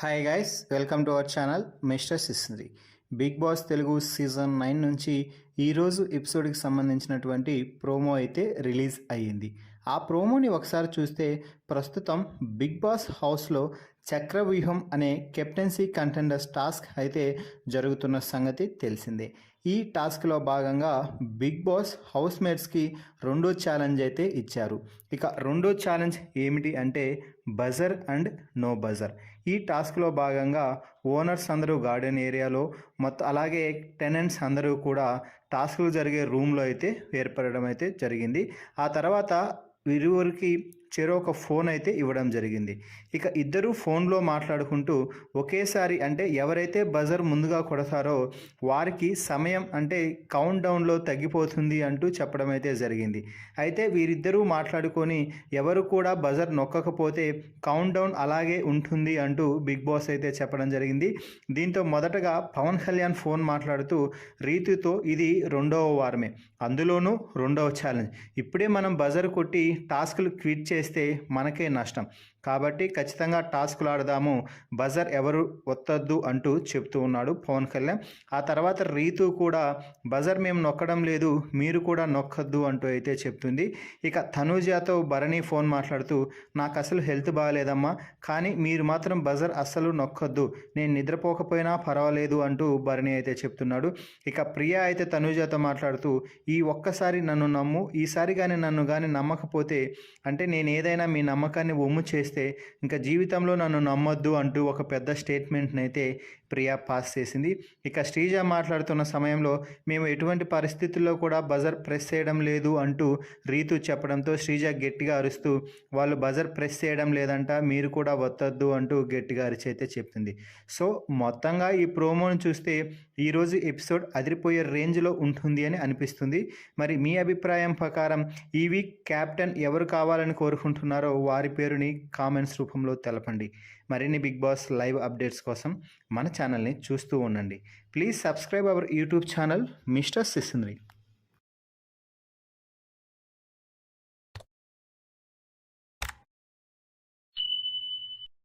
Hi guys, welcome to our channel mister Sisindri. Bigg Boss Telugu season 9 నుంచి ఈరోజు ఎపిసోడ్కి సంబంధించినటువంటి promo అయితే రిలీజ్ అయ్యింది. ఆ ప్రోమోని ఒకసారి చూస్తే ప్రస్తుతం బిగ్ బాస్ హౌస్లో చక్రవ్యూహం అనే కెప్టెన్సీ కంటెండర్స్ టాస్క్ అయితే జరుగుతున్న సంగతి తెలిసిందే. ఈ టాస్క్లో భాగంగా బిగ్ బాస్ హౌస్ మేట్స్కి రెండో ఛాలెంజ్ అయితే ఇచ్చారు. ఇక రెండో ఛాలెంజ్ ఏమిటి అంటే బజర్ అండ్ నో బజర్. ఈ టాస్క్లో భాగంగా ఓనర్స్ అందరూ గార్డెన్ ఏరియాలో మొత్తం అలాగే టెనెంట్స్ అందరూ కూడా టాస్కులు జరిగే రూమ్లో అయితే ఏర్పడడం అయితే జరిగింది. ఆ తర్వాత ఇరువురికి చెరో ఒక ఫోన్ అయితే ఇవ్వడం జరిగింది. ఇక ఇద్దరు ఫోన్లో మాట్లాడుకుంటూ ఒకేసారి అంటే ఎవరైతే బజర్ ముందుగా కొడతారో వారికి సమయం అంటే కౌంట్ డౌన్లో తగ్గిపోతుంది అంటూ చెప్పడం అయితే జరిగింది. అయితే వీరిద్దరూ మాట్లాడుకొని ఎవరు కూడా బజర్ నొక్కకపోతే కౌంట్ డౌన్ అలాగే ఉంటుంది అంటూ బిగ్ బాస్ అయితే చెప్పడం జరిగింది. దీంతో మొదటగా పవన్ కళ్యాణ్ ఫోన్ మాట్లాడుతూ రీతుతో ఇది రెండవ వారమే, అందులోనూ రెండవ ఛాలెంజ్, ఇప్పుడే మనం బజర్ కొట్టి టాస్క్లు క్విట్ చేస్తే మనకే నష్టం, కాబట్టి ఖచ్చితంగా టాస్క్లు ఆడదాము, బజర్ ఎవరు ఒత్తద్దు అంటూ చెప్తూ ఉన్నాడు పవన్ కళ్యాణ్. ఆ తర్వాత రీతు కూడా బజర్ మేము నొక్కడం లేదు, మీరు కూడా నొక్కద్దు అంటూ అయితే చెప్తుంది. ఇక తనూజతో భరణి ఫోన్ మాట్లాడుతూ నాకు అసలు హెల్త్ బాగాలేదమ్మా, కానీ మీరు మాత్రం బజర్ అస్సలు నొక్కద్దు, నేను నిద్రపోకపోయినా పర్వాలేదు అంటూ భరణి అయితే చెప్తున్నాడు. ఇక ప్రియా అయితే తనూజతో మాట్లాడుతూ ఈ ఒక్కసారి నన్ను నమ్ము, ఈసారి కానీ నన్ను కానీ నమ్మకపోతే అంటే నేను ఏదైనా మీ నమ్మకాన్ని ఒమ్ము చేస్తే ఇంకా జీవితంలో నన్ను నమ్మొద్దు అంటూ ఒక పెద్ద స్టేట్మెంట్ని అయితే ప్రియా పాస్ చేసింది. ఇక శ్రీజ మాట్లాడుతున్న సమయంలో మేము ఎటువంటి పరిస్థితుల్లో కూడా బజర్ ప్రెస్ చేయడం లేదు అంటూ రీతు చెప్పడంతో శ్రీజ గట్టిగా అరుస్తూ వాళ్ళు బజర్ ప్రెస్ చేయడం లేదంట, మీరు కూడా వద్దొద్దు అంటూ గట్టిగా అరిచి అయితే చెప్తుంది. సో మొత్తంగా ఈ ప్రోమోను చూస్తే ఈరోజు ఎపిసోడ్ అదిరిపోయే రేంజ్లో ఉంటుంది అని అనిపిస్తుంది. మరి మీ అభిప్రాయం ప్రకారం ఈ వీక్ క్యాప్టెన్ ఎవరు కావాలని కోరుకుంటున్నారో వారి పేరుని కామెంట్స్ రూపంలో తెలపండి. మరిన్ని బిగ్ బాస్ లైవ్ అప్డేట్స్ కోసం మన ఛానల్ని చూస్తూ ఉండండి. Please subscribe our YouTube channel mister సిస్ంద్రి.